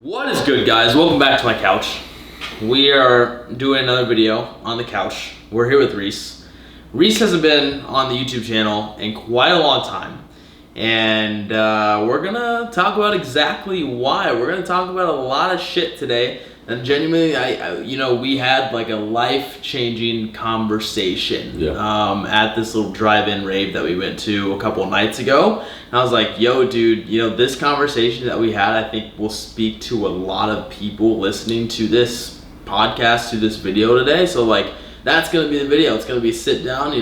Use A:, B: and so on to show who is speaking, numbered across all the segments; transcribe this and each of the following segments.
A: What is good, guys? Welcome back to my couch. We are doing another video on the couch. We're here with Reese. Reese hasn't been on the YouTube channel in quite a long time, and we're gonna talk about exactly why. We're gonna talk about a lot of shit today, and genuinely, we had like a life-changing conversation at this little drive-in rave that we went to a couple of nights ago. And I was like, yo, dude, this conversation that we had, I think will speak to a lot of people listening to this podcast, to this video today. So like, that's gonna be the video. It's gonna be sit down,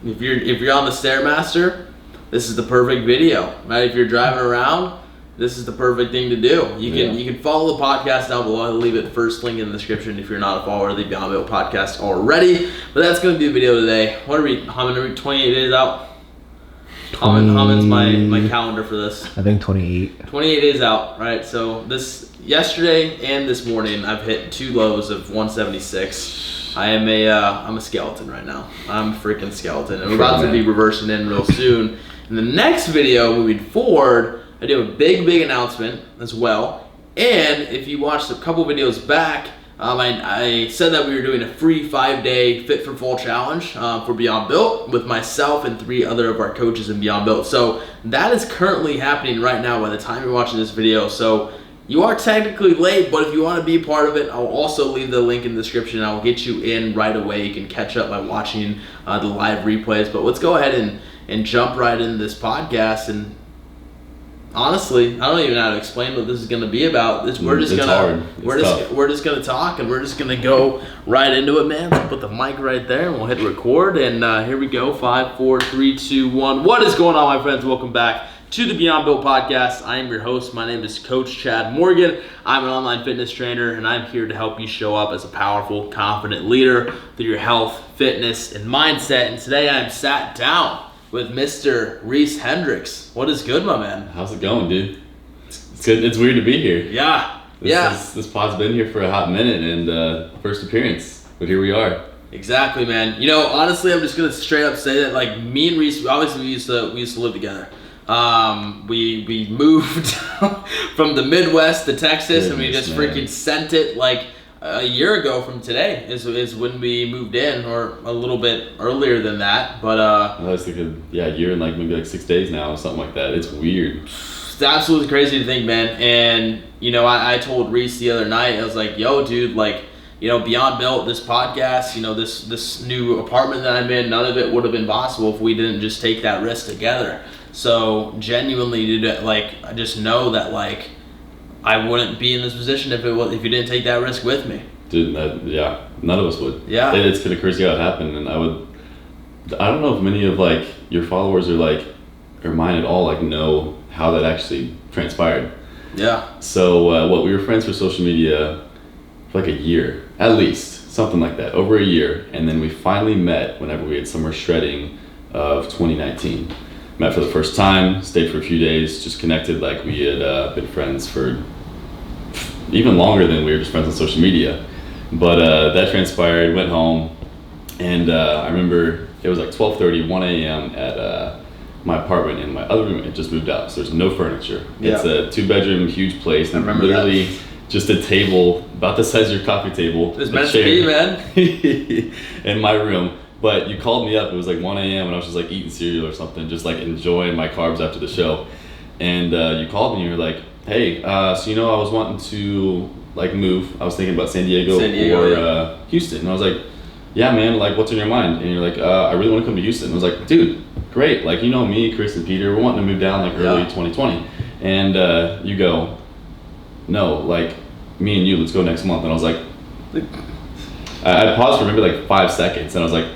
A: If you're on the Stairmaster, this is the perfect video, right? If you're driving around, this is the perfect thing to do. You can follow the podcast down below. I'll leave it first link in the description if you're not a follower of the Beyond Built podcast already. But that's going to be the video today. What are we, 28 days out? Humming's my calendar for this.
B: I think 28.
A: 28 days out, right? So yesterday and this morning, I've hit two lows of 176. I'm a skeleton right now. I'm a freaking skeleton. And we're about to be reversing in real soon. In the next video, moving forward, I do a big announcement as well. And if you watched a couple videos back, I said that we were doing a free 5-day Fit for Full challenge for Beyond Built with myself and 3 other of our coaches in Beyond Built. So that is currently happening right now by the time you're watching this video. So you are technically late, but if you want to be a part of it, I'll also leave the link in the description. I'll get you in right away. You can catch up by watching the live replays. But let's go ahead and jump right into this podcast. And honestly, I don't even know how to explain what this is going to be about. We're just gonna talk, and we're just gonna go right into it, man. So put the mic right there, and we'll hit record. And here we go. 5, 4, 3, 2, 1. What is going on, my friends? Welcome back to the Beyond Built podcast. I am your host. My name is Coach Chad Morgan. I'm an online fitness trainer, and I'm here to help you show up as a powerful, confident leader through your health, fitness, and mindset. And today, I'm sat down with Mr. Reese Hendricks. What is good, my man?
C: How's it going, dude? It's good. It's weird to be here.
A: Yeah.
C: This pod's been here for a hot minute, and first appearance, but here we are.
A: Exactly, man. Honestly, I'm just gonna straight up say that, like, me and Reese, obviously we used to live together. We moved from the Midwest to Texas, and we just freaking sent it like a year ago from today is when we moved in, or a little bit earlier than that. But
C: I was thinking, a year and maybe 6 days now or something like that. It's weird.
A: It's absolutely crazy to think, man. And I told Reese the other night, I was like, yo, dude, like, Beyond Built, this podcast, this new apartment that I'm in, none of it would have been possible if we didn't just take that risk together. So genuinely, dude, like, I just know that, like, I wouldn't be in this position if you didn't take that risk with me.
C: Dude, none of us would.
A: Yeah.
C: It's kind of crazy how it happened, and I don't know if many of your followers or mine at all know how that actually transpired.
A: Yeah.
C: So we were friends for social media for a year, at least, something like that, over a year, and then we finally met whenever we had summer shredding of 2019. Met for the first time, stayed for a few days, just connected like we had been friends for even longer than we were just friends on social media. But that transpired, went home, and I remember it was 12:30, 1 a.m. at my apartment, and my other room had just moved out, so there's no furniture. Yeah. It's a 2-bedroom, huge place, and literally just a table about the size of your coffee table.
A: It's meant to be, man.
C: In my room. But you called me up, it was 1 a.m. and I was just eating cereal or something, just enjoying my carbs after the show. And you called me and you were like, hey, so I was wanting to move. I was thinking about San Diego or Houston. And I was like, yeah, man, what's in your mind? And you're like, I really want to come to Houston. And I was like, dude, great. Me, Chris, and Peter, we're wanting to move down early 2020. And you go, no, me and you, let's go next month. And I was like, I paused for maybe 5 seconds, and I was like,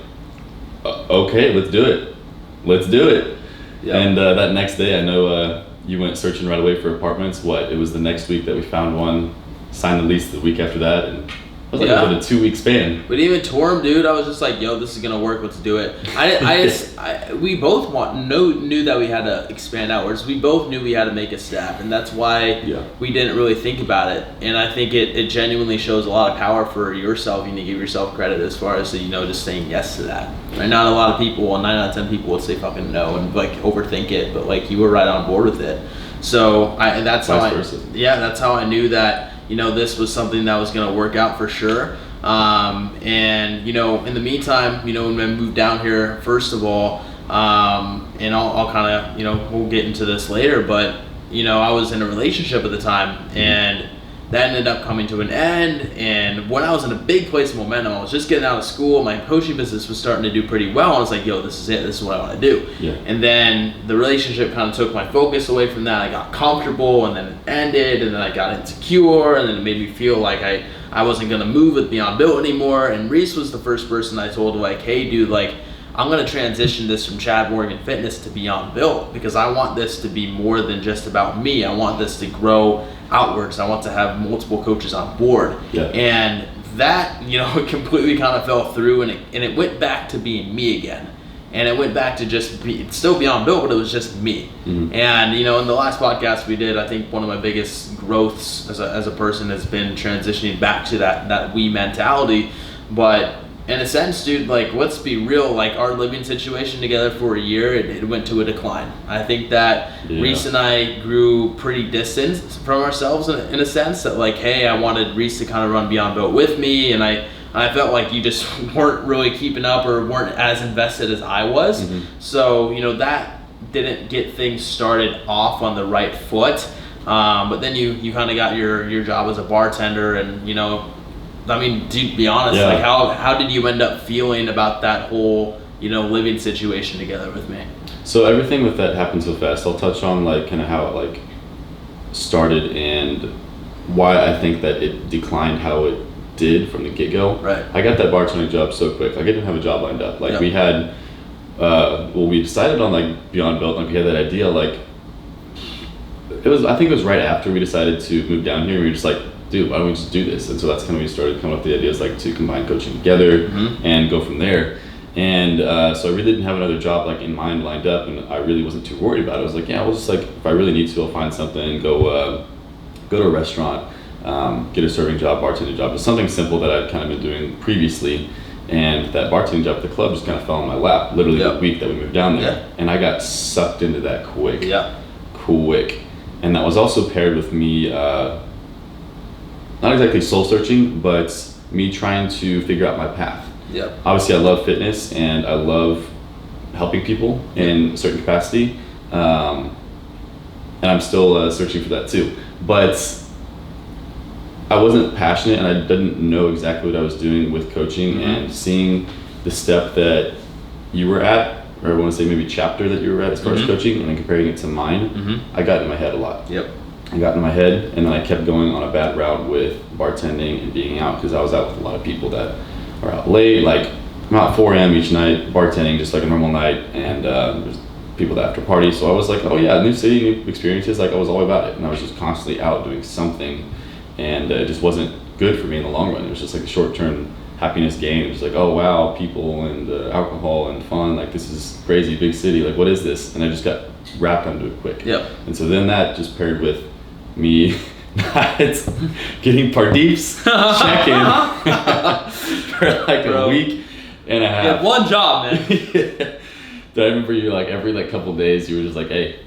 C: okay, let's do it. Yep. And that next day, I know you went searching right away for apartments. It was the next week that we found one, signed the lease the week after that, and it was within a 2-week span.
A: We didn't even tour them, dude. I was just like, yo, this is gonna work, let's do it. We both knew that we had to expand outwards. We both knew we had to make a step, and that's why we didn't really think about it. And I think it genuinely shows a lot of power for yourself. You need to give yourself credit as far as just saying yes to that. Right? Not a lot of people, 9 out of 10 people would say fucking no and overthink it, but you were right on board with it. So that's how I knew that, this was something that was going to work out for sure. And in the meantime, when I moved down here, first of all, and I'll kind of, we'll get into this later, but I was in a relationship at the time, and that ended up coming to an end. And when I was in a big place of momentum, I was just getting out of school, my coaching business was starting to do pretty well. I was like, yo, this is it, this is what I want to do.
C: Yeah.
A: And then the relationship kind of took my focus away from that. I got comfortable, and then it ended, and then I got insecure, and then it made me feel like I wasn't going to move with Beyond Built anymore. And Reese was the first person I told, like, hey dude, like, I'm going to transition this from Chad Morgan Fitness to Beyond Built, because I want this to be more than just about me. I want this to grow outwards. I want to have multiple coaches on board.
C: Yeah.
A: And that, completely kind of fell through, and it went back to being me again. And it went back to it's still Beyond Built, but it was just me.
C: Mm-hmm.
A: And, in the last podcast we did, I think one of my biggest growths as a person has been transitioning back to that we mentality. But in a sense, dude, like, let's be real, like, our living situation together for a year, it went to a decline. I think that Reese and I grew pretty distant from ourselves in a sense that, like, hey, I wanted Reese to kind of run Beyond Built with me, and I felt like you just weren't really keeping up or weren't as invested as I was.
C: Mm-hmm. So,
A: that didn't get things started off on the right foot. But then you kind of got your job as a bartender, and, I mean, to be honest, like, how did you end up feeling about that whole, living situation together with me?
C: So everything with that happened so fast. I'll touch on, like, kind of how it, like, started and why I think that it declined how it did from the get-go.
A: Right.
C: I got that bartending job so quick. Like, I didn't have a job lined up. Like, we had, we decided on, like, Beyond Built. Like, we had that idea, like, I think it was right after we decided to move down here. We were just like, dude, why don't we just do this? And so that's kind of when we started coming up with the ideas, like, to combine coaching together and go from there. And so I really didn't have another job, like, in mind lined up, and I really wasn't too worried about it. I was like, yeah, we'll just, like, if I really need to, I'll find something, go to a restaurant, get a serving job, bartending job. It's something simple that I'd kind of been doing previously, and that bartending job at the club just kind of fell in my lap, literally the week that we moved down there.
A: Yeah.
C: And I got sucked into that quick.
A: Yeah.
C: Quick. And that was also paired with me, not exactly soul searching, but me trying to figure out my path.
A: Yeah.
C: Obviously, I love fitness and I love helping people in a certain capacity, and I'm still searching for that too. But I wasn't passionate, and I didn't know exactly what I was doing with coaching. And seeing the step that you were at, or I want to say maybe chapter that you were at as far as coaching, and then comparing it to mine, I got in my head a lot.
A: Yep.
C: I got in my head, and then I kept going on a bad route with bartending and being out, because I was out with a lot of people that are out late, like I'm out 4 a.m. each night bartending, just like a normal night, and there's people that after party. So I was like, oh yeah, new city, new experiences. Like, I was all about it, and I was just constantly out doing something, and it just wasn't good for me in the long run. It was just like a short-term happiness gain. It was like, oh wow, people and alcohol and fun, like, this is crazy, big city, like, what is this? And I just got wrapped onto it quick.
A: Yep.
C: And so then that just paired with me not getting Pardeep's check-in for like a week and a half.
A: You had one job, man.
C: I remember you, like, every, like, couple days you were just like, hey.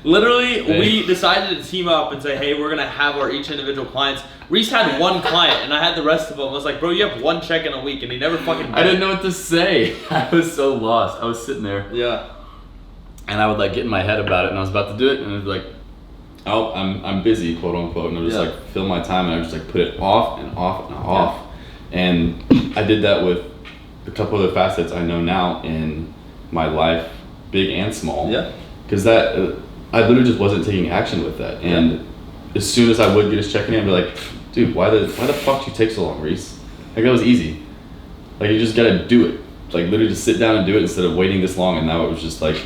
A: Literally, we decided to team up and say, hey, we're gonna have our each individual clients. Reese had one client, and I had the rest of them. I was like, bro, you have one check-in a week, and he never fucking did.
C: I didn't know what to say. I was so lost. I was sitting there.
A: Yeah.
C: And I would, like, get in my head about it, and I was about to do it, and it was like, oh, I'm busy, quote unquote, and I would just like fill my time, and I would just like put it off and off and off. And I did that with a couple other facets I know now in my life, big and small.
A: Yeah.
C: Because that I literally just wasn't taking action with that. And as soon as I would get his check-in, I'd be like, dude, why the fuck do you take so long, Reese? Like, that was easy. Like, you just gotta do it. Like, literally just sit down and do it instead of waiting this long. And now it was just like,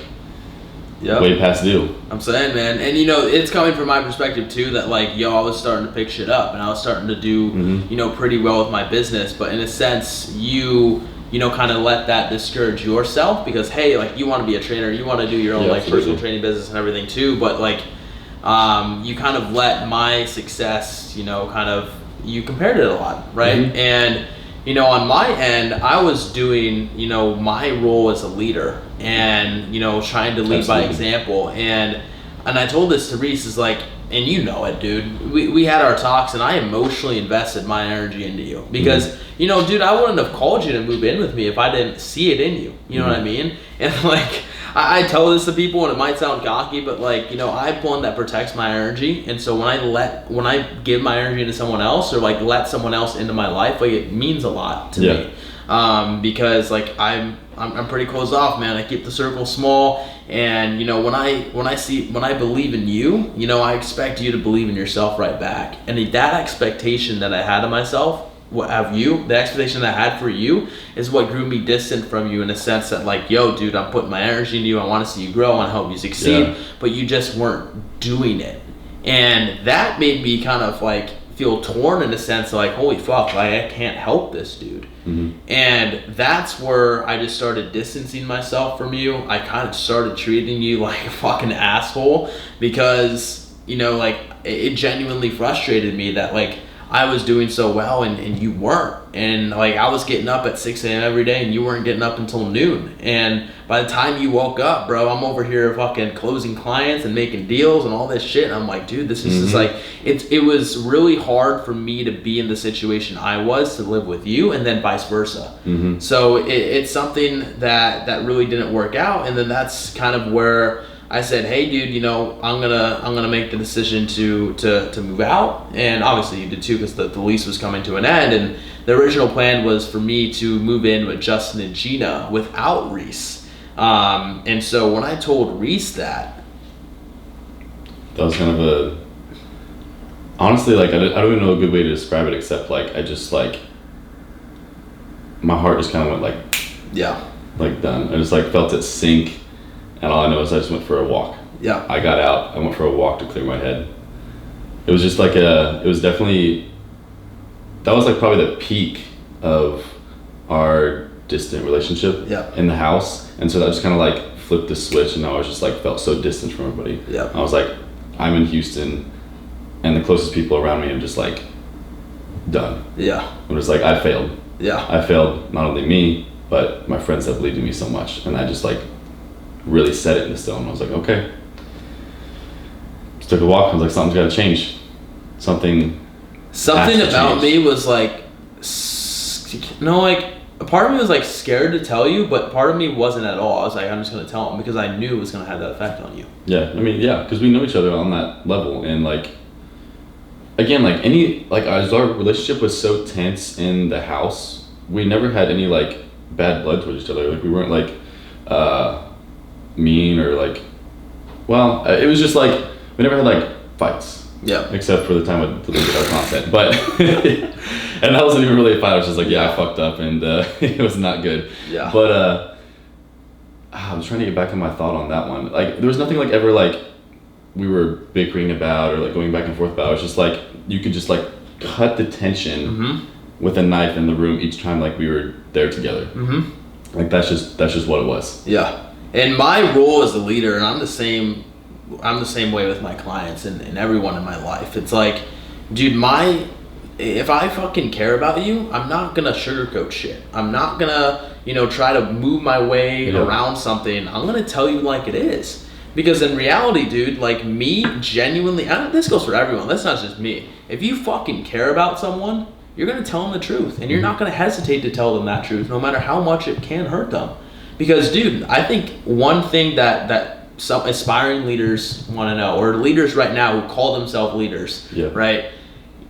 C: way past due.
A: I'm saying, man, and it's coming from my perspective too, that like, I was starting to pick shit up, and I was starting to do, pretty well with my business. But in a sense, you kind of let that discourage yourself, because hey, like, you want to be a trainer, you want to do your own like personal training business and everything too. But like, you kind of let my success, you compared it a lot, right? And on my end, I was doing, my role as a leader and, trying to lead by example. And and I told this to Reese, is like, and you know it, dude. We had our talks, and I emotionally invested my energy into you because, you know, dude, I wouldn't have called you to move in with me if I didn't see it in you. You know what I mean? And like, I tell this to people, and it might sound cocky, but like, you know, I'm one that protects my energy, and so when I give my energy to someone else, or like let someone else into my life, like it means a lot to me. Because like I'm pretty closed off, man. I keep the circle small, and you know, when I believe in you, you know, I expect you to believe in yourself right back. And that expectation that I had of myself, the expectation that I had for you, is what grew me distant from you, in a sense that like, yo, dude, I'm putting my energy into you. I want to see you grow. I want to help you succeed, but you just weren't doing it, and that made me kind of like feel torn, in a sense like, holy fuck, like I can't help this dude. And that's where I just started distancing myself from you. I kind of started treating you like a fucking asshole, because, you know, like it genuinely frustrated me that like I was doing so well and you weren't. And like I was getting up at 6 a.m. every day and you weren't getting up until noon. And by the time you woke up, bro, I'm over here fucking closing clients and making deals and all this shit. And I'm like, dude, this is just like, it was really hard for me to be in the situation I was, to live with you, and then vice versa. So it's something that really didn't work out. And then that's kind of where I said, hey dude, you know, I'm gonna make the decision to move out. And obviously you did too, because the lease was coming to an end, and the original plan was for me to move in with Justin and Gina without Reese. And so when I told Reese that
C: was kind of honestly, like I don't even know a good way to describe it, except like I just like, my heart just kind of went like done. I just like felt it sink. And all I know is I just went for a walk. I got out, I went for a walk to clear my head. It was just like it was definitely, that was like probably the peak of our distant relationship in the house. And so that just kind of like flipped the switch, and I was just like, felt so distant from everybody. I was like, I'm in Houston, and the closest people around me are just like, done. I'm just like, I failed. I failed, not only me, but my friends that believed in me so much. And I just like, really set it in stone. I was like, okay. Just took a walk. I was like, something's got to change. Something
A: about me was like, no, like a part of me was like scared to tell you, but part of me wasn't at all. I was like, I'm just gonna tell him, because I knew it was gonna have that effect on you.
C: I mean, because we know each other on that level, and like, again, like as our relationship was so tense in the house, we never had any like bad blood towards each other. Like we weren't like mean or like, it was just like we never had like fights, except for the time I deleted our content, but and that wasn't even really a fight. I was just like, I fucked up, and it was not good. But I was trying to get back on my thought on that one. Like there was nothing like ever like we were bickering about or like going back and forth about. It was just like you could just like cut the tension with a knife in the room each time like we were there together. Like that's just what it was.
A: And my role as a leader, and I'm the same way with my clients and everyone in my life. It's like, dude, if I fucking care about you, I'm not gonna sugarcoat shit. I'm not gonna, you know, try to move my way around something. I'm gonna tell you like it is. Because in reality, dude, like me, genuinely, this goes for everyone. That's not just me. If you fucking care about someone, you're gonna tell them the truth, and you're not gonna hesitate to tell them that truth, no matter how much it can hurt them. Because, dude, I think one thing that some aspiring leaders want to know, or leaders right now who call themselves leaders, right?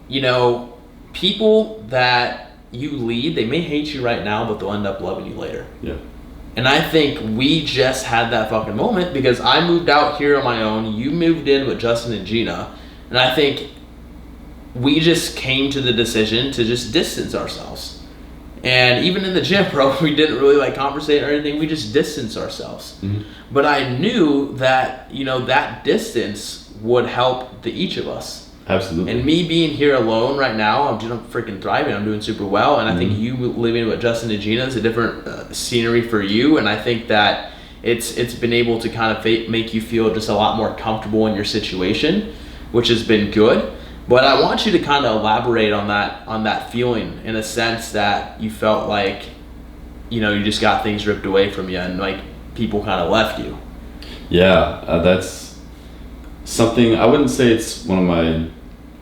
A: You know, people that you lead, they may hate you right now, but they'll end up loving you later. And I think we just had that fucking moment, because I moved out here on my own, you moved in with Justin and Gina, and I think we just came to the decision to just distance ourselves. And even in the gym, bro, we didn't really like conversate or anything. We just distanced ourselves. But I knew that, you know, that distance would help each of us.
C: Absolutely.
A: And me being here alone right now, I'm freaking thriving. I'm doing super well. And I think you living with Justin and Gina is a different scenery for you. And I think that it's been able to kind of make you feel just a lot more comfortable in your situation, which has been good. But I want you to kind of elaborate on that feeling, in a sense that you felt like, you know, you just got things ripped away from you, and like people kind of left you.
C: something, I wouldn't say it's one of my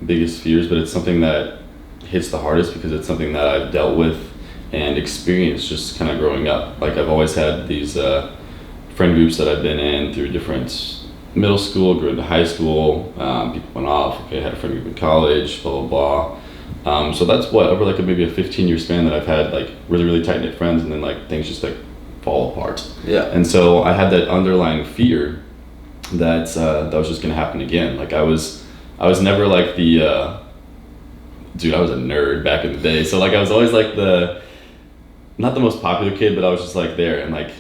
C: biggest fears, but it's something that hits the hardest because it's something that I've dealt with and experienced just kind of growing up. Like I've always had these friend groups that I've been in through different middle school, grew into high school, people went off, okay, I had a friend group in college, blah, blah, blah. So that's what, over like maybe a 15-year span that I've had like really, really tight-knit friends, and then like things just like fall apart.
A: Yeah.
C: And so I had that underlying fear that that was just gonna happen again. Like I was never like the, dude, I was a nerd back in the day. So like I was always like not the most popular kid, but I was just like there and like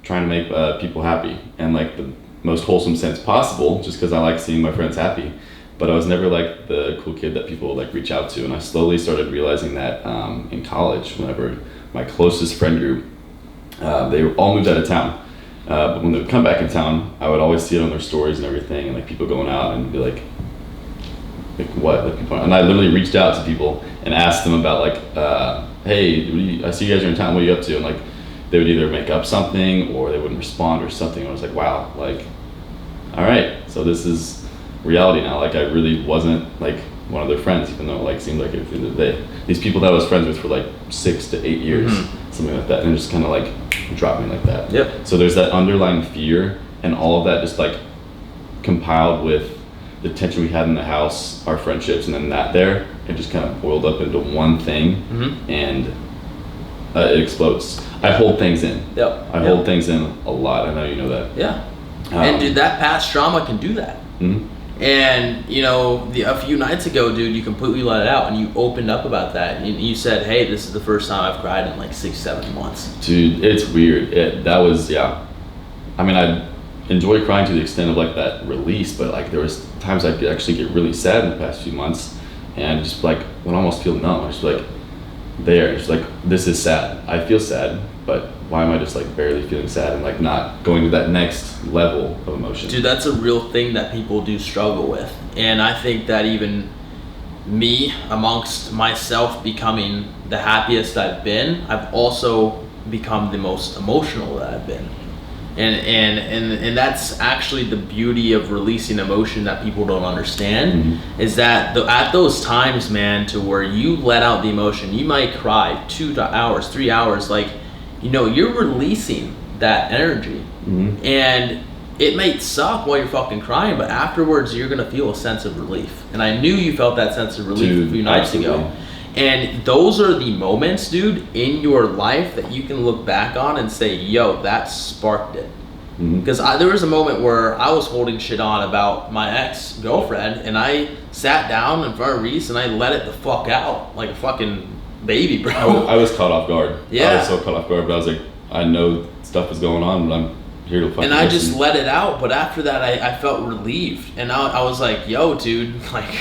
C: trying to make people happy and like the most wholesome sense possible, just because I like seeing my friends happy. But I was never like the cool kid that people would like reach out to. And I slowly started realizing that in college, whenever my closest friend group, they all moved out of town. But when they would come back in town, I would always see it on their stories and everything, and like people going out and be like what? Like people, and I literally reached out to people and asked them about like, hey, I see you guys are in town. What are you up to? And like, they would either make up something or they wouldn't respond or something. And I was like, wow, like, all right, so this is reality now. Like I really wasn't like one of their friends, even though it like seemed like it at the end of the day. These people that I was friends with for like 6 to 8 years, something like that, and it just kind of like dropped me like that.
A: Yep.
C: So there's that underlying fear, and all of that just like compiled with the tension we had in the house, our friendships, and then that there, it just kind of boiled up into one thing, and it explodes. I hold things in.
A: Yep.
C: I hold things in a lot. I know you know that.
A: Yeah. And dude, that past trauma can do that. And you know, a few nights ago, dude, you completely let it out and you opened up about that. And you said, hey, this is the first time I've cried in like 6-7 months.
C: Dude, it's weird. That was, yeah. I mean, I enjoy crying to the extent of like that release, but like there was times I could actually get really sad in the past few months, and just like would almost feel numb. I was just like there, just like, this is sad. I feel sad, but why am I just like barely feeling sad and like not going to that next level of emotion?
A: Dude, that's a real thing that people do struggle with. And I think that even me, amongst myself becoming the happiest I've been, I've also become the most emotional that I've been. And that's actually the beauty of releasing emotion that people don't understand, is that at those times, man, to where you let out the emotion, you might cry 2 hours, 3 hours, like, you know, you're releasing that energy. And it may suck while you're fucking crying, but afterwards you're gonna feel a sense of relief. And I knew you felt that sense of relief a few nights ago. And those are the moments, dude, in your life that you can look back on and say, yo, that sparked it. Because there was a moment where I was holding shit on about my ex-girlfriend, and I sat down in front of Reese and I let it the fuck out like a fucking baby, bro.
C: I was caught off guard.
A: Yeah.
C: I was so caught off guard, but I was like, I know stuff is going on, but I'm here to fucking
A: And I
C: listen.
A: just let it out, but after that I felt relieved. And I was like, yo, dude, like,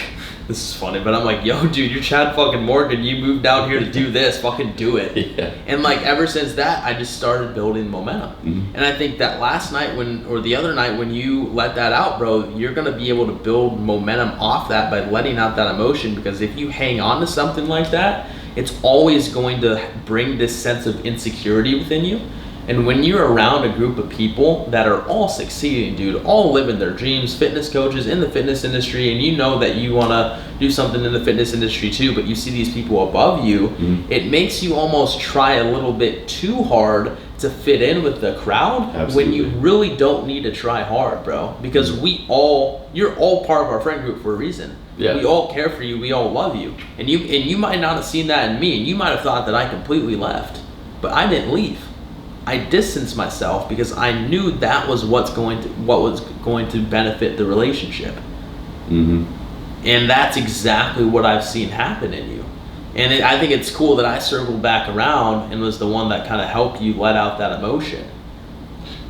A: this is funny, but I'm like, yo, dude, you're Chad fucking Morgan. You moved down here to do this. Fucking do it.
C: Yeah.
A: And like ever since that, I just started building momentum. And I think that last night or the other night when you let that out, bro, you're going to be able to build momentum off that by letting out that emotion. Because if you hang on to something like that, it's always going to bring this sense of insecurity within you. And when you're around a group of people that are all succeeding, dude, all living their dreams, fitness coaches in the fitness industry, and you know that you want to do something in the fitness industry too, but you see these people above you, it makes you almost try a little bit too hard to fit in with the crowd.
C: Absolutely.
A: When you really don't need to try hard, bro. Because you're all part of our friend group for a reason.
C: Yeah.
A: We all care for you, we all love you. And you might not have seen that in me, and you might have thought that I completely left. But I didn't leave. I distanced myself because I knew that was what was going to benefit the relationship. And that's exactly what I've seen happen in you. And I think it's cool that I circled back around and was the one that kind of helped you let out that emotion.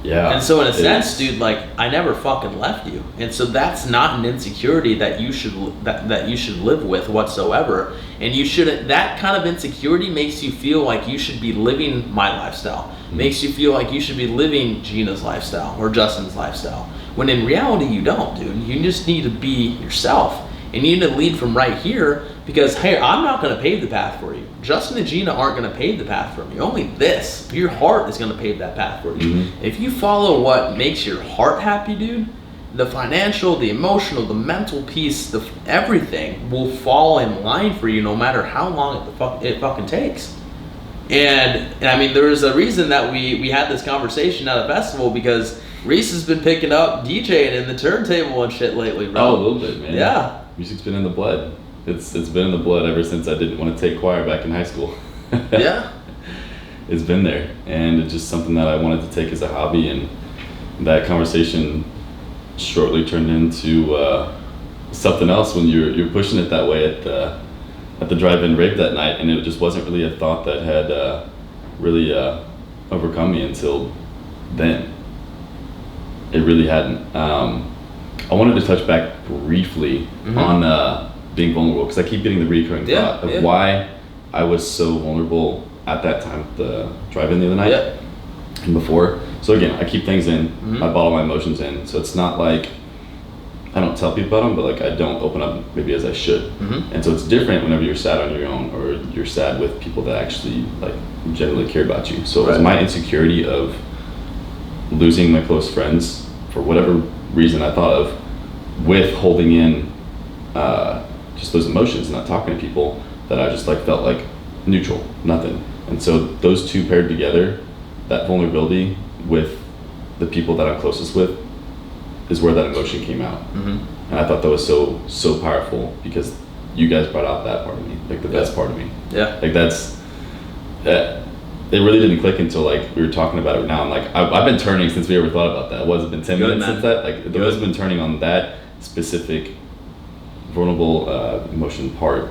C: Yeah.
A: And so in a sense, dude, like, I never fucking left you. And so that's not an insecurity that you should that you should live with whatsoever. And you shouldn't. That kind of insecurity makes you feel like you should be living my lifestyle. Makes you feel like you should be living Gina's lifestyle or Justin's lifestyle. When in reality you don't, dude. You just need to be yourself. And you need to lead from right here, because hey, I'm not going to pave the path for you. Justin and Gina aren't going to pave the path for you. Only your heart is going to pave that path for you. If you follow what makes your heart happy, dude, the financial, the emotional, the mental piece, everything will fall in line for you no matter how long it fucking takes. And I mean, there was a reason that we had this conversation at a festival, because Reese has been picking up DJing in the turntable and shit lately, bro.
C: Oh, a little bit, man.
A: Yeah.
C: Music's been in the blood. It's been in the blood ever since I didn't want to take choir back in high school.
A: Yeah.
C: It's been there, and it's just something that I wanted to take as a hobby, and that conversation shortly turned into something else when you're pushing it that way at the drive-in rave that night, and it just wasn't really a thought that had really overcome me until then. It really hadn't. I wanted to touch back briefly on being vulnerable, because I keep getting the recurring thought of why I was so vulnerable at that time at the drive-in the other night and before. So again, I keep things in, I bottle my emotions in, so it's not like I don't tell people about them, but like I don't open up maybe as I should. And so it's different whenever you're sad on your own, or you're sad with people that actually like genuinely care about you. So it was my insecurity of losing my close friends for whatever reason I thought of, with holding in just those emotions and not talking to people, that I just like felt like neutral, nothing. And so those two paired together, that vulnerability with the people that I'm closest with, is where that emotion came out. And I thought that was so powerful, because you guys brought out that part of me, like the best part of me. Like that it really didn't click until like we were talking about it now. I'm like, I've been turning since we ever thought about that. What has it been, 10 minutes since that? Like the wheels have been turning on that specific vulnerable emotion part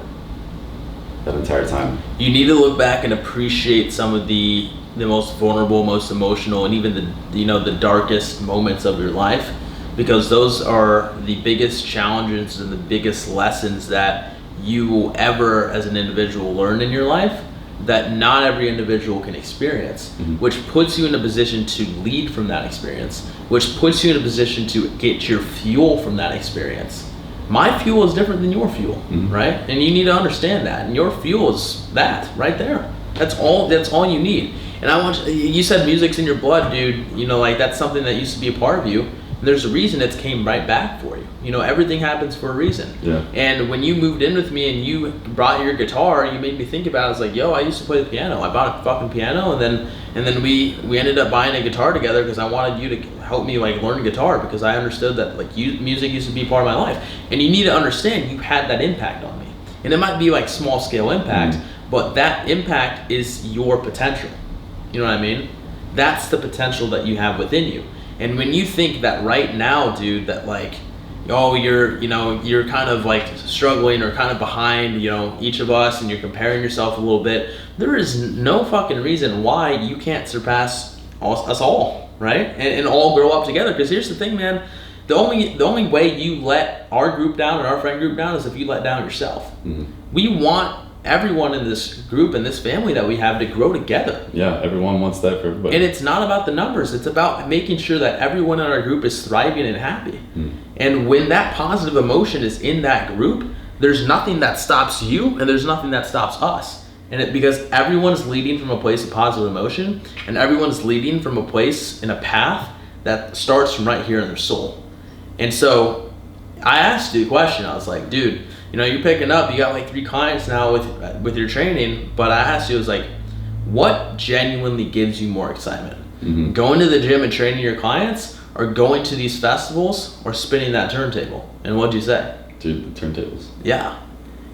C: that entire time.
A: You need to look back and appreciate some of the most vulnerable, most emotional, and even the darkest moments of your life, because those are the biggest challenges and the biggest lessons that you will ever as an individual learn in your life, that not every individual can experience, which puts you in a position to lead from that experience, which puts you in a position to get your fuel from that experience. My fuel is different than your fuel, right? And you need to understand that. And your fuel is that right there. That's all you need. And you said music's in your blood, dude. You know, like that's something that used to be a part of you. And there's a reason it's came right back for you. You know, everything happens for a reason. And when you moved in with me and you brought your guitar, you made me think about it. I was like, yo, I used to play the piano. I bought a fucking piano, and then we ended up buying a guitar together, because I wanted you to help me like learn guitar, because I understood that like music used to be part of my life. And you need to understand you had that impact on me. And it might be like small scale impact, but that impact is your potential. You know what I mean? That's the potential that you have within you. And when you think that right now, dude, that like, oh, you're kind of like struggling or kind of behind, each of us, and you're comparing yourself a little bit, there is no fucking reason why you can't surpass us all, right? And all grow up together. Because here's the thing, man, the only way you let our group down and our friend group down is if you let down yourself. We want everyone in this group and this family that we have to grow together.
C: Yeah, everyone wants that for everybody.
A: And it's not about the numbers. It's about making sure that everyone in our group is thriving and happy. And when that positive emotion is in that group, there's nothing that stops you, and there's nothing that stops us. And because everyone's leading from a place of positive emotion, and everyone's leading from a place in a path that starts from right here in their soul. And so I asked you a question. I was like, dude, you're picking up, you got like 3 clients now with your training, but I asked you, I was like, what genuinely gives you more excitement? Going to the gym and training your clients, or going to these festivals, or spinning that turntable? And what'd you say?
C: Dude, the turntables.
A: Yeah.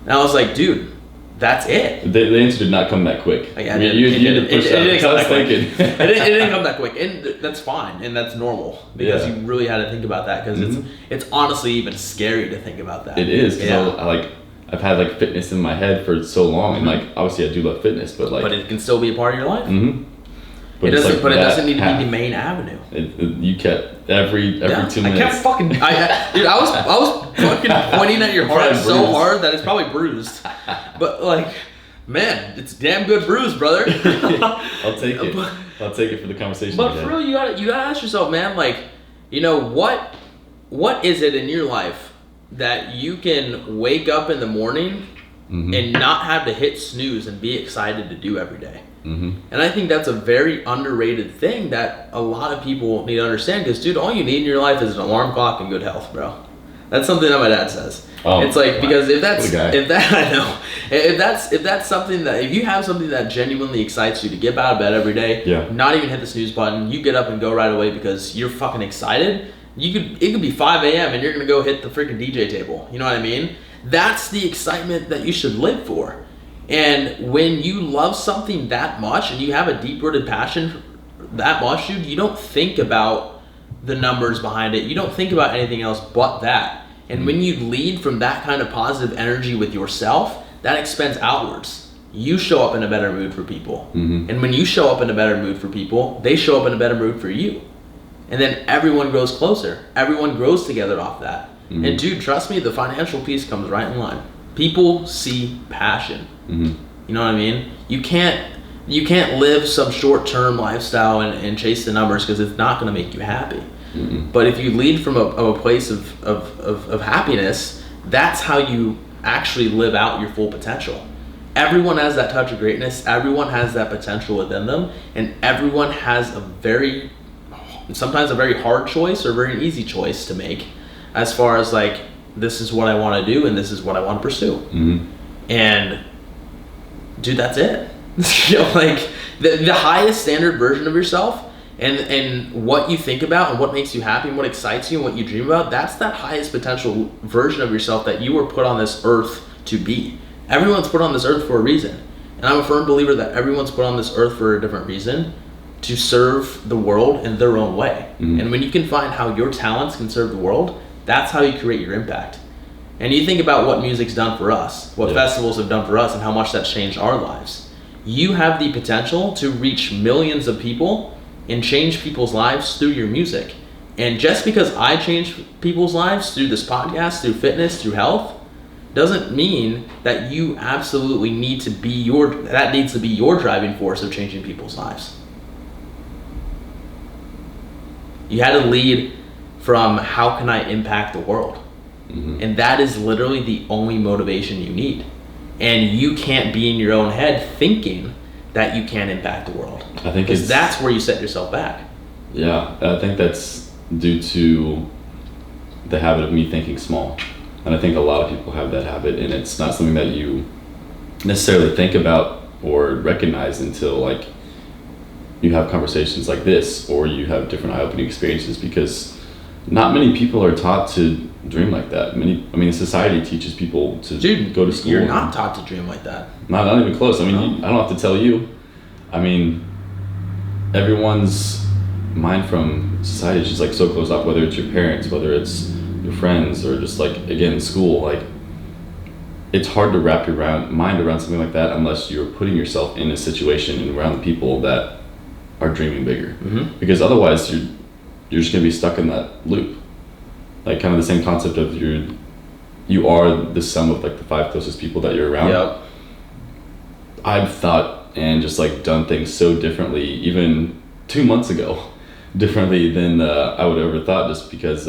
A: And I was like, dude, that's it.
C: The answer did not come that quick.
A: Yeah,
C: you did push that. It
A: didn't come that quick, and that's fine, and that's normal, because you really had to think about that, because it's honestly even scary to think about that.
C: It is, because I've had like fitness in my head for so long, and like obviously I do love fitness, but it can
A: still be a part of your life.
C: But
A: it doesn't need to be the main avenue.
C: You kept every 2 minutes.
A: I kept fucking. Dude, I was fucking pointing at your heart so hard that it's probably bruised. But like, man, it's damn good bruised, brother.
C: I'll take it. I'll take it for the conversation.
A: But for real, you gotta ask yourself, man. Like, what is it in your life that you can wake up in the morning and not have to hit snooze and be excited to do every day? And I think that's a very underrated thing that a lot of people need to understand, because dude, all you need in your life is an alarm clock and good health, bro. That's something that my dad says. It's like, because if that's something that, if you have something that genuinely excites you to get out of bed every day, not even hit the snooze button, you get up and go right away because you're fucking excited. It could be 5 a.m. and you're gonna go hit the freaking DJ table. You know what I mean? That's the excitement that you should live for. And when you love something that much and you have a deep-rooted passion that much, dude, you don't think about the numbers behind it. You don't think about anything else but that. And when you lead from that kind of positive energy with yourself, that expands outwards. You show up in a better mood for people. And when you show up in a better mood for people, they show up in a better mood for you. And then everyone grows closer. Everyone grows together off that. And dude, trust me, the financial piece comes right in line. People see passion. You know what I mean? You can't live some short-term lifestyle and chase the numbers, because it's not going to make you happy. But if you lead from a place of happiness, that's how you actually live out your full potential. Everyone has that touch of greatness. Everyone has that potential within them, and everyone has sometimes a very hard choice or a very easy choice to make, as far as like, this is what I want to do and this is what I want to pursue. And dude, that's it. You know, like the highest standard version of yourself, and what you think about and what makes you happy and what excites you and what you dream about, that's that highest potential version of yourself that you were put on this earth to be. Everyone's put on this earth for a reason. And I'm a firm believer that everyone's put on this earth for a different reason, to serve the world in their own way. And when you can find how your talents can serve the world, that's how you create your impact. And you think about what music's done for us, what festivals have done for us, and how much that's changed our lives. You have the potential to reach millions of people and change people's lives through your music. And just because I change people's lives through this podcast, through fitness, through health, doesn't mean that you absolutely need to be that needs to be your driving force of changing people's lives. You had to lead from, how can I impact the world? And that is literally the only motivation you need. And you can't be in your own head thinking that you can impact the world. I think because that's where you set yourself back.
C: Yeah, I think that's due to the habit of me thinking small. And I think a lot of people have that habit, and it's not something that you necessarily think about or recognize until like you have conversations like this, or you have different eye-opening experiences, because not many people are taught to dream like that. Society teaches people to go to school.
A: You're not taught to dream like that.
C: Not even close. I don't have to tell you. Everyone's mind from society is just like so closed off, whether it's your parents, whether it's your friends, or just like, again, school. Like, it's hard to wrap your mind around something like that unless you're putting yourself in a situation and around the people that are dreaming bigger. Because otherwise you're just going to be stuck in that loop. Like, kind of the same concept of you are the sum of like the 5 closest people that you're around. I've thought and just like done things so differently, even 2 months ago, differently than I would have ever thought, just because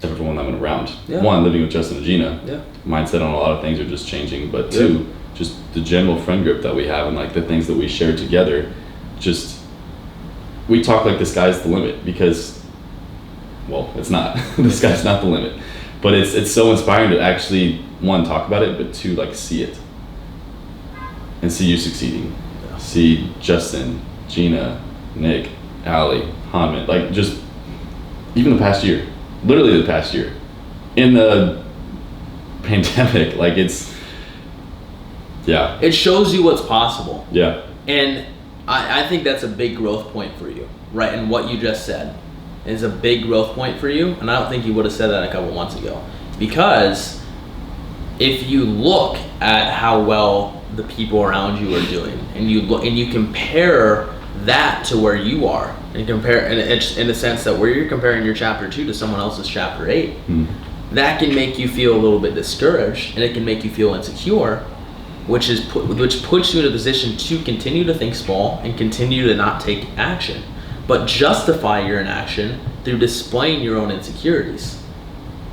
C: everyone I'm around. One, living with Justin and Gina, mindset on a lot of things are just changing, but two, just the general friend group that we have and like the things that we share together, just, we talk like the sky's the limit, because, well, it's not. The sky's not the limit, but it's so inspiring to actually, one, talk about it, but two, like, see it and see you succeeding. See Justin, Gina, Nick, Allie, Hanman, like, just even the past year, literally the past year, in the pandemic, like, it's, it shows you what's possible. And I think that's a big growth point for you, right? And what you just said is a big growth point for you, and I don't think you would have said that a couple months ago, because if you look at how well the people around you are doing, and you compare that to where you are, and compare, and it's in the sense that where you're comparing your chapter 2 to someone else's chapter 8, that can make you feel a little bit discouraged, and it can make you feel insecure, which puts you in a position to continue to think small and continue to not take action, but justify your inaction through displaying your own insecurities.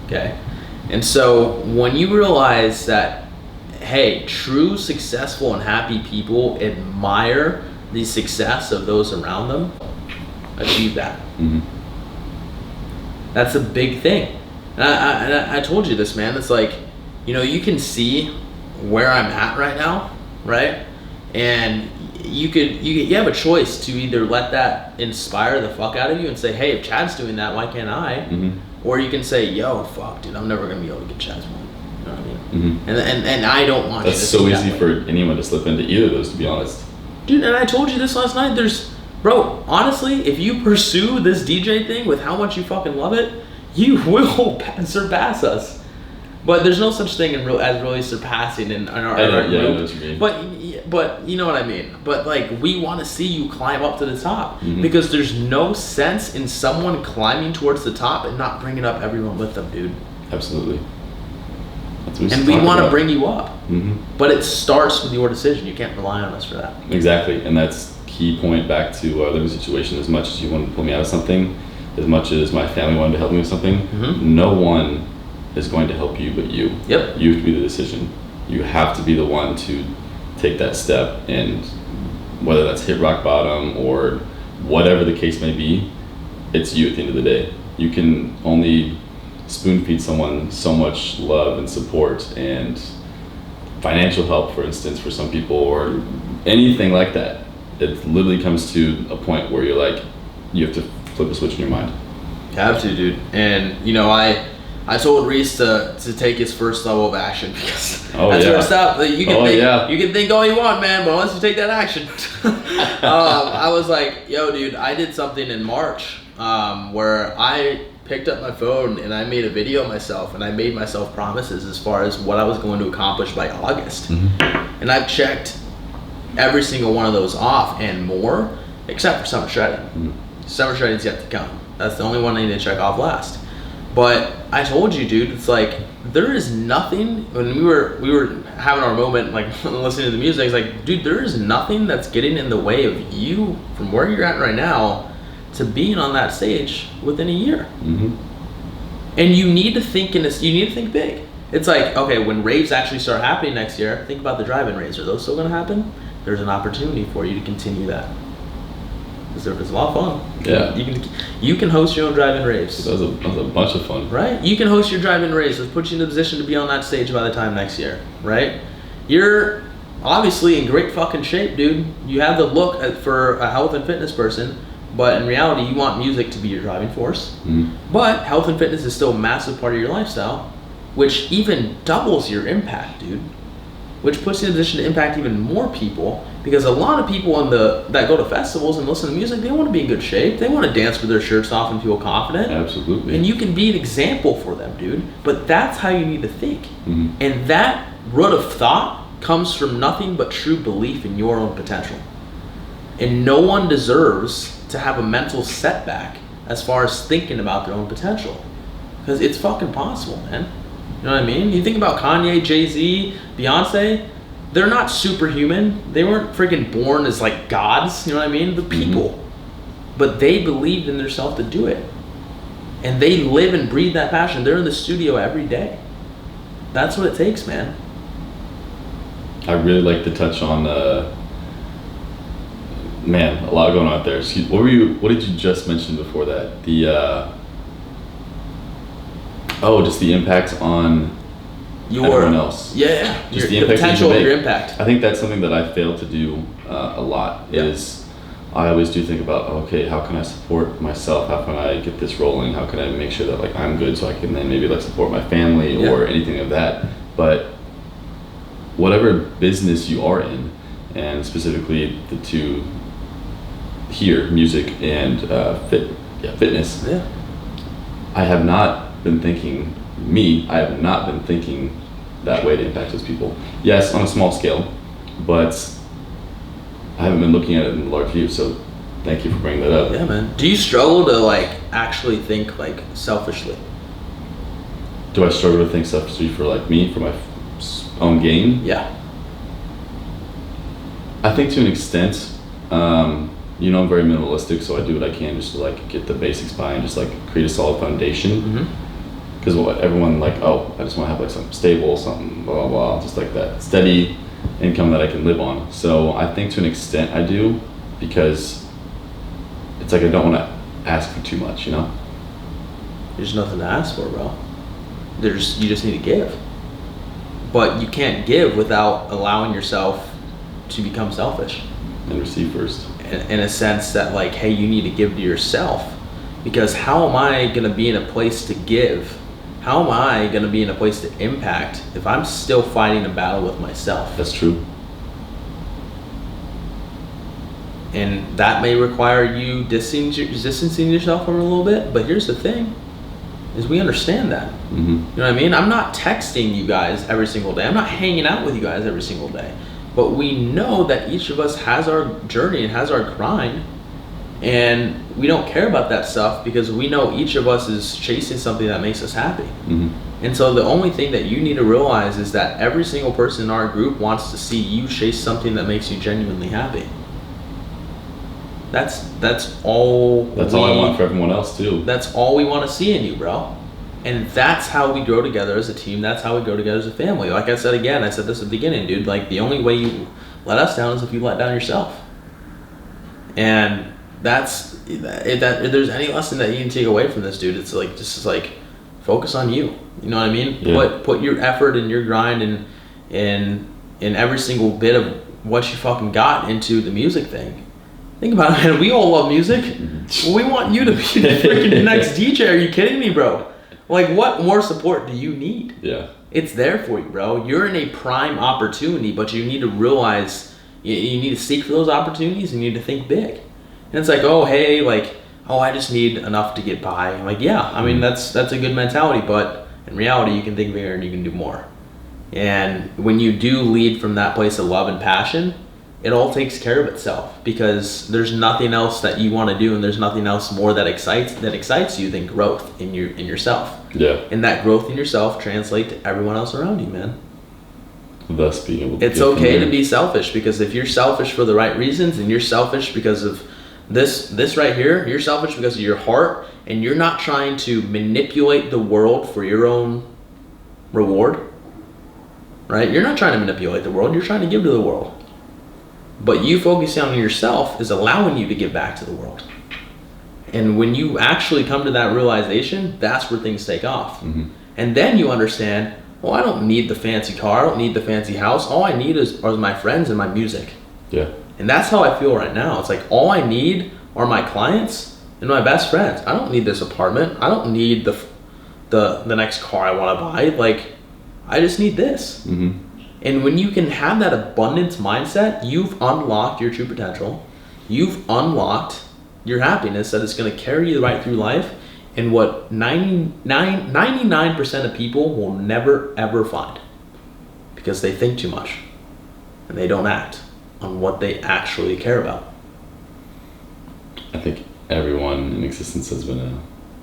C: Okay? And so when you realize that,
A: hey, true successful and happy people admire the success of those around them, achieve that.
C: Mm-hmm.
A: That's a big thing. And I told you this, man. It's like, you know, you can see where I'm at right now, right? And you have a choice to either let that inspire the fuck out of you and say, hey, if Chad's doing that, why can't I?
C: Mm-hmm.
A: Or you can say, yo, fuck, dude, I'm never gonna be able to get Chad's money. You know what I mean?
C: Mm-hmm.
A: And I don't want
C: That's
A: you to
C: so
A: see
C: easy
A: that
C: for anyone to slip into either of those, to be honest.
A: Dude, and I told you this last night. Bro, honestly, if you pursue this DJ thing with how much you fucking love it, you will surpass us. But there's no such thing as really surpassing in our
C: I know
A: group.
C: what you mean.
A: But you know what I mean. But like, we want to see you climb up to the top,
C: Mm-hmm.
A: because there's no sense in someone climbing towards the top and not bringing up everyone with them, dude.
C: Absolutely.
A: And we want to bring you up.
C: Mm-hmm.
A: But it starts with your decision. You can't rely on us for that.
C: Exactly, and that's key point back to our living situation. As much as you wanted to pull me out of something, as much as my family wanted to help me with something,
A: Mm-hmm.
C: no one is going to help you but you.
A: Yep.
C: You have to be the decision. You have to be the one to take that step, and whether that's hit rock bottom or whatever the case may be, it's you at the end of the day. You can only spoon feed someone so much love and support and financial help, for instance, for some people, or anything like that. It literally comes to a point where you're like, you have to flip a switch in your mind.
A: You have to, dude. And you know, I told Reese to take his first level of action, because that's where it's up. You can think all you want, man, but once you take that action, I was like, yo, dude, I did something in March where I picked up my phone and I made a video of myself, and I made myself promises as far as what I was going to accomplish by August.
C: Mm-hmm.
A: And I've checked every single one of those off and more, except for summer shredding.
C: Mm-hmm.
A: Summer shredding's yet to come. That's the only one I need to check off last. But I told you, dude, it's like, there is nothing, when we were having our moment, like listening to the music, it's like, dude, there is nothing that's getting in the way of you from where you're at right now to being on that stage within a year.
C: Mm-hmm.
A: And you need to think big. It's like, okay, when raves actually start happening next year, think about the drive-in raves. Are those still gonna happen? There's an opportunity for you to continue that. It's a lot of fun.
C: Yeah.
A: You can host your own drive-in raves.
C: That was a bunch of fun.
A: Right? You can host your drive-in raves. Let's put you in the position to be on that stage by the time next year. Right? You're obviously in great fucking shape, dude. You have the look for a health and fitness person, but in reality, you want music to be your driving force.
C: Mm-hmm.
A: But health and fitness is still a massive part of your lifestyle, which even doubles your impact, dude. Which puts you in a position to impact even more people, because a lot of people that go to festivals and listen to music, they want to be in good shape. They want to dance with their shirts off and feel confident.
C: Absolutely.
A: And you can be an example for them, dude. But that's how you need to think.
C: Mm-hmm.
A: And that root of thought comes from nothing but true belief in your own potential. And no one deserves to have a mental setback as far as thinking about their own potential, because it's fucking possible, man. You know what I mean? You think about Kanye, Jay-Z, Beyonce, they're not superhuman. They weren't freaking born as like gods, you know what I mean? But people. Mm-hmm. But they believed in themselves to do it. And they live and breathe that passion. They're in the studio every day. That's what it takes, man.
C: I really like to touch on, man, a lot going on out there. What did you just mention before that? Just the impact on everyone else.
A: Yeah.
C: Just
A: the potential of your impact.
C: I think that's something that I fail to do a lot.
A: Yeah.
C: Is I always do think about, okay, how can I support myself? How can I get this rolling? How can I make sure that like I'm good so I can then maybe like support my family or anything of that? But whatever business you are in, and specifically the two here, music and fitness.
A: Yeah.
C: I have not been thinking that way to impact those people. Yes, on a small scale, but I haven't been looking at it in a large view, so thank you for bringing that up.
A: Yeah, man. Do you struggle to like actually think like selfishly?
C: Do I struggle to think selfishly for like me, for my own gain?
A: Yeah.
C: I think to an extent, I'm very minimalistic, so I do what I can just to like get the basics by and just like create a solid foundation.
A: Mm-hmm.
C: Because everyone like, oh, I just want to have like something stable, something blah blah blah, just like that steady income that I can live on. So I think to an extent I do, because it's like I don't want to ask for too much, you know.
A: There's nothing to ask for, bro. You just need to give. But you can't give without allowing yourself to become selfish.
C: And receive first.
A: In a sense that like, hey, you need to give to yourself. Because how am I going to be in a place to give? How am I going to be in a place to impact if I'm still fighting a battle with myself?
C: That's true.
A: And that may require you distancing yourself from it a little bit. But here's the thing, is we understand that.
C: Mm-hmm.
A: You know what I mean? I'm not texting you guys every single day. I'm not hanging out with you guys every single day. But we know that each of us has our journey and has our grind. And we don't care about that stuff because we know each of us is chasing something that makes us happy.
C: Mm-hmm.
A: And so the only thing that you need to realize is that every single person in our group wants to see you chase something that makes you genuinely happy. That's all.
C: That's all I want for everyone else too.
A: That's all we want to see in you, bro. And that's how we grow together as a team. That's how we grow together as a family. Like I said again, I said this at the beginning, dude. Like the only way you let us down is if you let down yourself. And if there's any lesson that you can take away from this, dude, it's like just like focus on you. You know what I mean?
C: Yeah.
A: Put your effort and your grind and every single bit of what you fucking got into the music thing. Think about it, man. We all love music. Well, we want you to be the freaking next DJ. Are you kidding me, bro? Like, what more support do you need?
C: Yeah.
A: It's there for you, bro. You're in a prime opportunity, but you need to realize you need to seek for those opportunities and you need to think big. And it's like, oh, hey, like, oh, I just need enough to get by. I'm like, yeah, I mean, that's a good mentality, but in reality, you can think bigger and you can do more. And when you do lead from that place of love and passion, it all takes care of itself because there's nothing else that you want to do and there's nothing else more that excites you than growth in yourself.
C: Yeah.
A: And that growth in yourself translates to everyone else around you, man.
C: Thus being able to
A: it's okay to be selfish because if you're selfish for the right reasons and you're selfish because of this right here, you're selfish because of your heart and you're not trying to manipulate the world for your own reward, right? You're not trying to manipulate the world, you're trying to give to the world. But you focusing on yourself is allowing you to give back to the world. And when you actually come to that realization, that's where things take off.
C: Mm-hmm.
A: And then you understand, well, I don't need the fancy car, I don't need the fancy house. All I need are my friends and my music.
C: Yeah.
A: And that's how I feel right now. It's like all I need are my clients and my best friends. I don't need this apartment. I don't need the next car I want to buy. Like, I just need this.
C: Mm-hmm.
A: And when you can have that abundance mindset, you've unlocked your true potential. You've unlocked your happiness that is going to carry you right through life and what 99% of people will never, ever find because they think too much and they don't act on what they actually care about.
C: I think everyone in existence has been a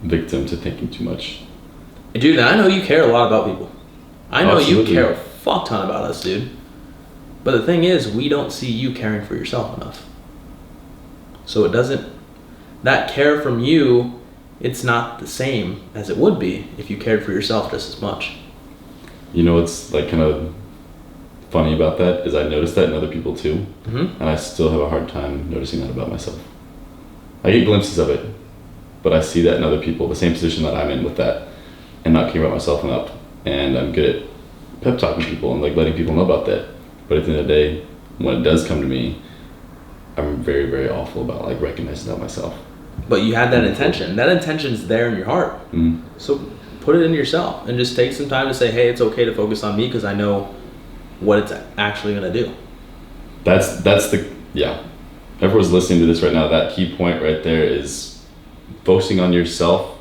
C: victim to thinking too much.
A: Dude, I know you care a lot about people. I know
C: Absolutely.
A: you care a fuck ton about us, dude. But the thing is, we don't see you caring for yourself enough. So that care from you, it's not the same as it would be if you cared for yourself just as much.
C: You know what's like kind of funny about that is I notice that in other people too,
A: Mm-hmm.
C: and I still have a hard time noticing that about myself. I get glimpses of it, but I see that in other people, the same position that I'm in with that, and not caring about myself enough. And I'm good at pep talking people and like letting people know about that. But at the end of the day, when it does come to me, I'm very, very awful about like recognizing that myself.
A: But you had that intention. That intention's there in your heart.
C: Mm-hmm.
A: So put it in yourself and just take some time to say, hey, it's okay to focus on me because I know what it's actually going to do.
C: That's the, yeah. Everyone's listening to this right now, that key point right there is focusing on yourself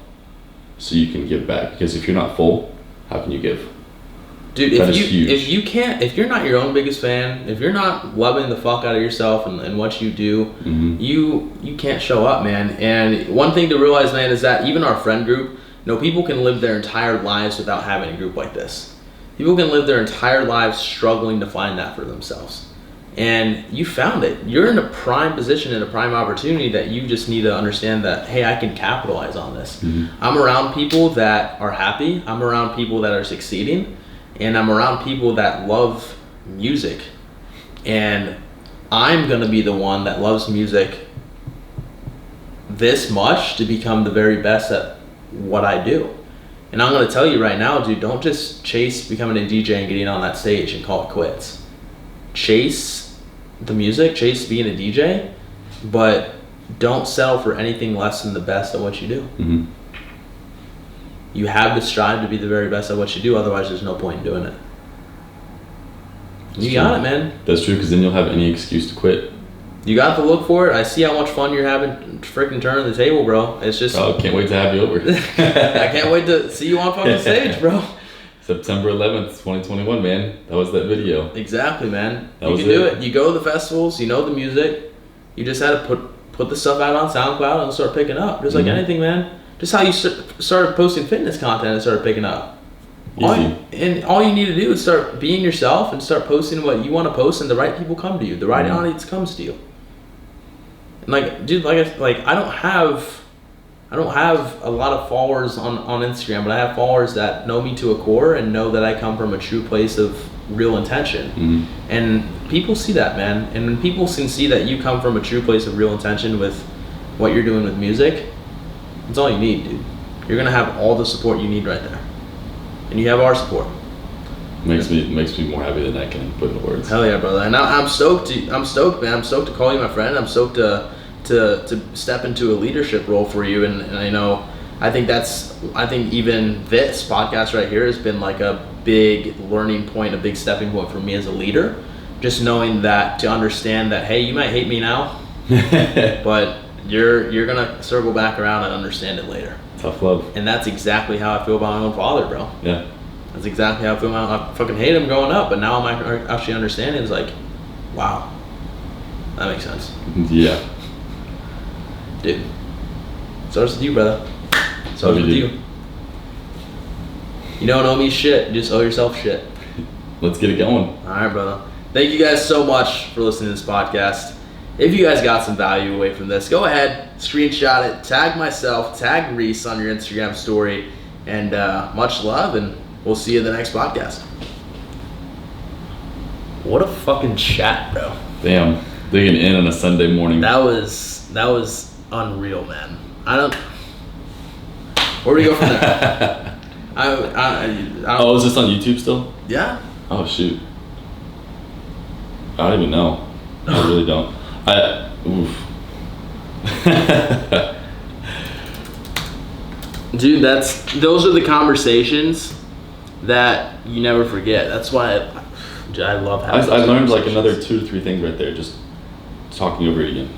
C: so you can give back. Because if you're not full, how can you give?
A: Dude, if you're not your own biggest fan, if you're not loving the fuck out of yourself and what you do,
C: mm-hmm.
A: you can't show up, man. And one thing to realize, man, is that even our friend group, people can live their entire lives without having a group like this. People can live their entire lives struggling to find that for themselves. and you found it. You're in a prime position and a prime opportunity that you just need to understand that, hey, I can capitalize on this. I'm around people that are happy. I'm around people that are succeeding, and I'm around people that love music. And I'm gonna be the one that loves music this much to become the very best at what I do. And I'm gonna tell you right now, dude, don't just chase becoming a DJ and getting on that stage and call it quits. Chase the music, chase being a DJ, but don't settle for anything less than the best at what you do. You have to strive to be the very best at what you do, otherwise there's no point in doing it. You got it, man.
C: That's true, because then you'll have any excuse to quit.
A: You got to look for it. I see how much fun you're having freaking turning the table, bro. It's just...
C: Oh, can't wait to have you over.
A: I can't wait to see you on fucking stage, bro.
C: September 11th, 2021, man. That was that video.
A: Exactly, man.
C: That
A: you can do it. You go to the festivals, you know the music. You just had to put the stuff out on SoundCloud and start picking up. Just like anything, man. Just how you started posting fitness content and started picking up. All you need to do is start being yourself and start posting what you want to post, and the right people come to you. The right audience comes to you. And like, dude, I don't have a lot of followers on Instagram, but I have followers that know me to a core and know that I come from a true place of real intention. And people see that, man. And when people can see that you come from a true place of real intention with what you're doing with music, that's all you need, dude. You're gonna have all the support you need right there. And you have our support.
C: Makes me more happy than I can put into words.
A: Hell yeah, brother. And I'm stoked, man. I'm stoked to call you my friend. I'm stoked to step into a leadership role for you. And I think even this podcast right here has been like a big learning point, a big stepping point for me as a leader. Just knowing that, to understand that, hey, you might hate me now, but you're gonna circle back around and understand it later.
C: Tough love.
A: And that's exactly how I feel about my own father, bro.
C: Yeah.
A: That's exactly how I feel about. I fucking hate him growing up, but now I'm actually understanding. It's like, wow, that makes sense.
C: Yeah.
A: Dude. Starts with you, brother. Starts with you. You don't owe me shit. You just owe yourself shit.
C: Let's get it going.
A: All right, brother. Thank you guys so much for listening to this podcast. If you guys got some value away from this, go ahead, screenshot it, tag myself, tag Reese on your Instagram story, and much love, and we'll see you in the next podcast. What a fucking chat, bro.
C: Damn, digging in on a Sunday morning.
A: That was unreal, man. Where do we go from there?
C: Oh, is this on YouTube still?
A: Yeah.
C: Oh shoot. I don't even know. I really don't.
A: Dude, those are the conversations that you never forget. That's why I love having.
C: I learned like another 2 to 3 things right there just talking over it again.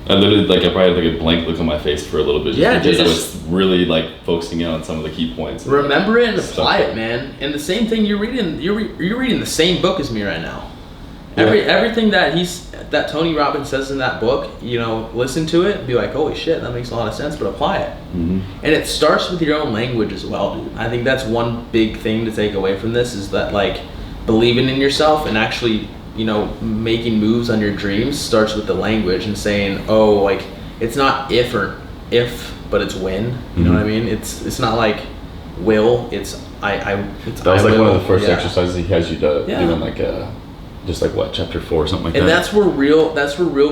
C: I literally I probably had like a blank look on my face for a little bit.
A: Yeah,
C: because I was really like focusing in on some of the key points.
A: Remember it and apply it, man. And the same thing you're reading the same book as me right now.
C: Yeah.
A: Everything that Tony Robbins says in that book, listen to it and be like, holy shit, that makes a lot of sense, but apply it. And it starts with your own language as well, dude. I think that's one big thing to take away from this, is that like believing in yourself and actually, making moves on your dreams starts with the language and saying, oh, like it's not if, but it's when. You know what I mean? It's not like will, it's I.
C: That was like one of the first exercises he has you do doing like just like what, chapter 4 or something like that.
A: And that's where real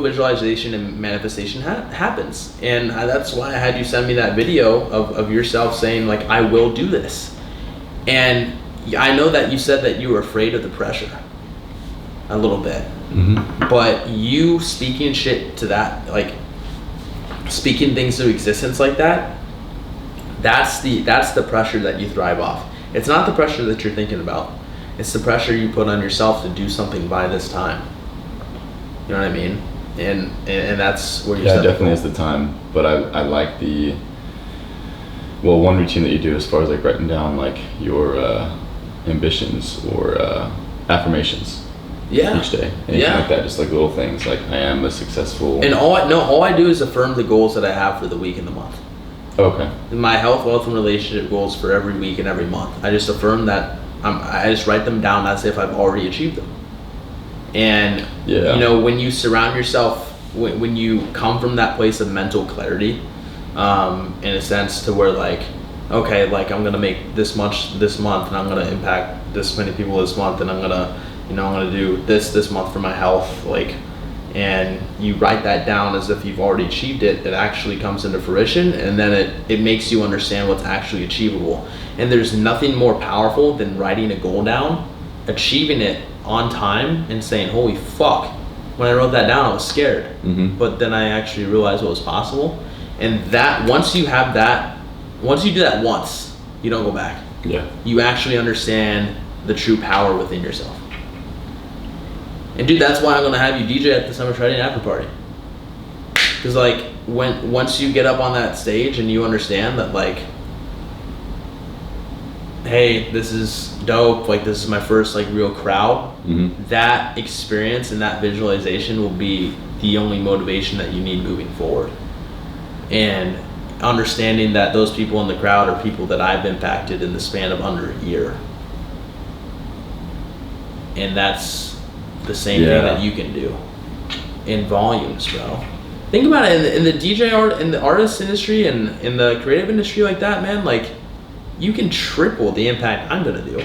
A: visualization and manifestation happens. And that's why I had you send me that video of yourself saying like, I will do this. And I know that you said that you were afraid of the pressure a little bit, but you speaking shit to that, like speaking things to existence like that, that's the pressure that you thrive off. It's not the pressure that you're thinking about. It's the pressure you put on yourself to do something by this time. You know what I mean? And that's where you.
C: Yeah, definitely is the time. But I like one routine that you do as far as like writing down like your ambitions or affirmations.
A: Yeah.
C: Each day, anything like that, just like little things like I am a successful.
A: And all I do is affirm the goals that I have for the week and the month.
C: Okay.
A: My health, wealth, and relationship goals for every week and every month. I just affirm that. I just write them down as if I've already achieved them. And
C: Yeah.
A: you know, when you surround yourself, when you come from that place of mental clarity, in a sense to where like, okay, like I'm gonna make this much this month, and I'm gonna impact this many people this month, and I'm gonna do this month for my health, like, and you write that down as if you've already achieved it. It actually comes into fruition, and then it makes you understand what's actually achievable. And there's nothing more powerful than writing a goal down, achieving it on time, and saying, holy fuck, when I wrote that down I was scared, but then I actually realized what was possible. And that once you do that once, you don't go back.
C: Yeah.
A: You actually understand the true power within yourself. And dude, that's why I'm gonna have you DJ at the Summer Trading After Party. Cause like once you get up on that stage and you understand that like, hey, this is dope, like this is my first like real crowd, that experience and that visualization will be the only motivation that you need moving forward. And understanding that those people in the crowd are people that I've impacted in the span of under a year. And that's the same thing that you can do in volumes, bro. Think about it, in the DJ art, in the artist industry, and in the creative industry like that, man, like you can triple the impact I'm gonna do.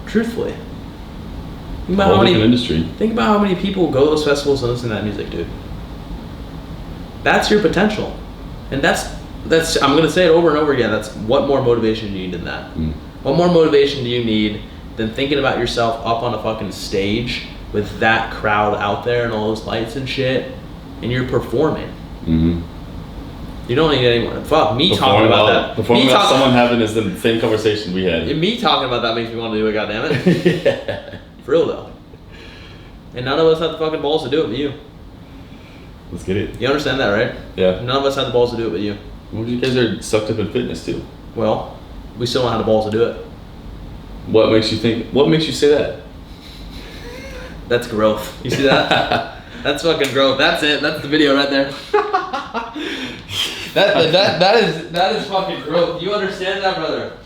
A: Truthfully. Think about how many people go to those festivals and listen to that music, dude. That's your potential. And that's I'm gonna say it over and over again, that's what more motivation do you need than that? What more motivation do you need than thinking about yourself up on a fucking stage with that crowd out there and all those lights and shit, and you're performing? You don't need any more. Fuck, me talking about that.
C: Performing about someone having is the same conversation we had.
A: Me talking about that makes me want to do it, goddammit.
C: Yeah.
A: For real though. And none of us have the fucking balls to do it but you.
C: Let's get it.
A: You understand that, right?
C: Yeah.
A: None of us have the balls to do it but you.
C: Well, you guys are sucked up in fitness too.
A: Well, we still don't have the balls to do it.
C: What makes you say that?
A: That's growth. You see that? That's fucking growth. That's it. That's the video right there. that is fucking growth. You understand that, brother?